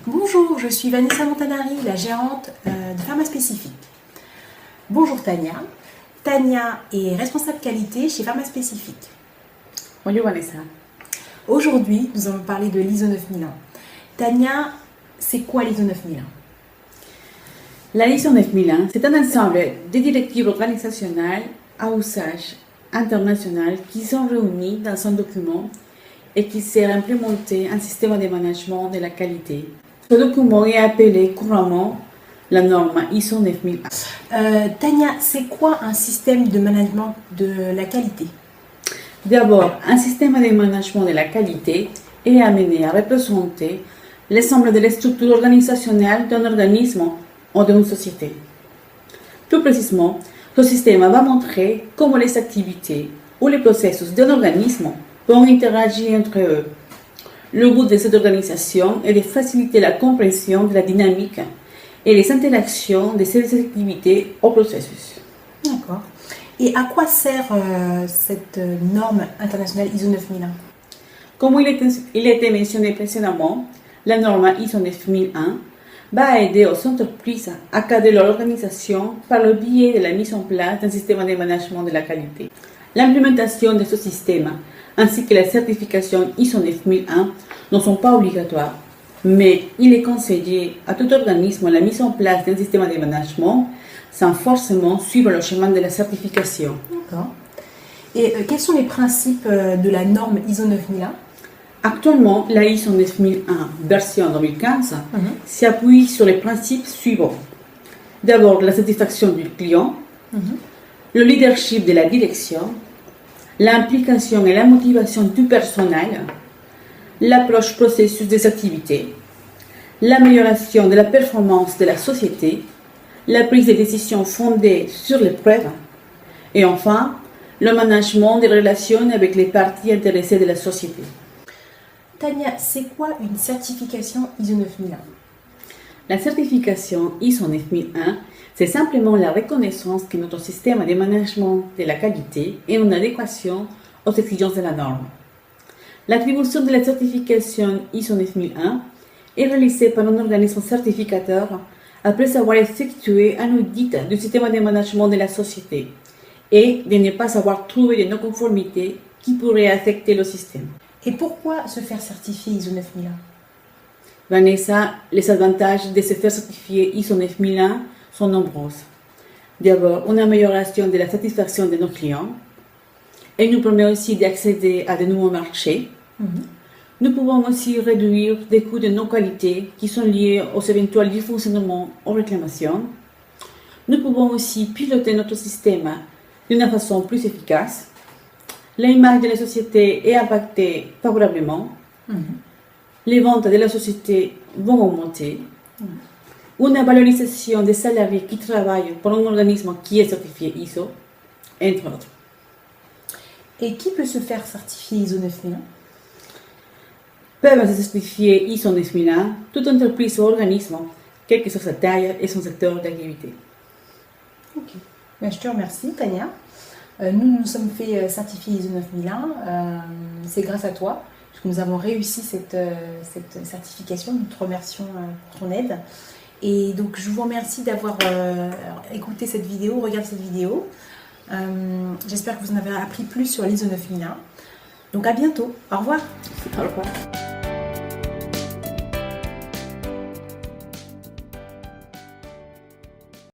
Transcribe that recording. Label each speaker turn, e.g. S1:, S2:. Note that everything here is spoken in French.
S1: Bonjour, je suis Vanessa Montanari, la gérante de Pharma Spécifique. Bonjour Tania. Tania est responsable qualité chez Pharma Spécifique.
S2: Bonjour Vanessa.
S1: Aujourd'hui, nous allons parler de l'ISO 9001. Tania, c'est quoi l'ISO 9001?
S2: La ISO 9001, c'est un ensemble de directives organisationnelles à usage international qui sont réunies dans un document et qui sert à implémenter un système de management de la qualité. Ce document est appelé couramment la norme ISO 9001.
S1: Tania, c'est quoi un système de management de la qualité?
S2: D'abord, un système de management de la qualité est amené à représenter l'ensemble de la structure organisationnelle d'un organisme ou d'une société. Plus précisément, ce système va montrer comment les activités ou les processus d'un organisme vont interagir entre eux. Le but de cette organisation est de faciliter la compréhension de la dynamique et les interactions de ces activités au processus.
S1: D'accord. Et à quoi sert cette norme internationale ISO 9001?
S2: Comme il a été mentionné précédemment, la norme ISO 9001 va aider aux entreprises à cadrer leur organisation par le biais de la mise en place d'un système de management de la qualité. L'implémentation de ce système ainsi que la certification ISO 9001 ne sont pas obligatoires, mais il est conseillé à tout organisme la mise en place d'un système de management sans forcément suivre le chemin de la certification.
S1: D'accord. Et quels sont les principes de la norme ISO 9001?
S2: Actuellement, la ISO 9001 version 2015 s'appuie sur les principes suivants. D'abord, la satisfaction du client, le leadership de la direction, l'implication et la motivation du personnel, l'approche processus des activités, l'amélioration de la performance de la société, la prise de décision fondée sur les preuves, et enfin, le management des relations avec les parties intéressées de la société.
S1: Tania, c'est quoi une certification ISO 9001?
S2: La certification ISO 9001, c'est simplement la reconnaissance que notre système de management de la qualité est en adéquation aux exigences de la norme. L'attribution de la certification ISO 9001 est réalisée par un organisme certificateur après avoir effectué un audit du système de management de la société et de ne pas avoir trouvé de non-conformité qui pourrait affecter le système.
S1: Et pourquoi se faire certifier ISO 9001?
S2: Vanessa, les avantages de se faire certifier ISO 9001 sont nombreux. D'abord, une amélioration de la satisfaction de nos clients. Elle nous permet aussi d'accéder à de nouveaux marchés. Nous pouvons aussi réduire des coûts de nos qualités qui sont liés aux éventuels dysfonctionnements ou réclamations. Nous pouvons aussi piloter notre système d'une façon plus efficace. L'image de la société est impactée favorablement. Les ventes de la société vont augmenter. Une valorisation des salariés qui travaillent pour un organisme qui est certifié ISO, entre autres.
S1: Et qui peut se faire certifier ISO 9001?
S2: Peuvent se certifier ISO 9001 toute entreprise ou organisme, quelle que soit sa taille et son secteur d'activité.
S1: Ok. Ben, je te remercie, Tania. Nous nous sommes fait certifier ISO 9001. C'est grâce à toi que nous avons réussi cette certification. Nous te remercions pour ton aide. Et donc, je vous remercie d'avoir écouté cette vidéo, regardé cette vidéo. J'espère que vous en avez appris plus sur l'ISO 9001. Donc, à bientôt. Au revoir.
S2: Au revoir.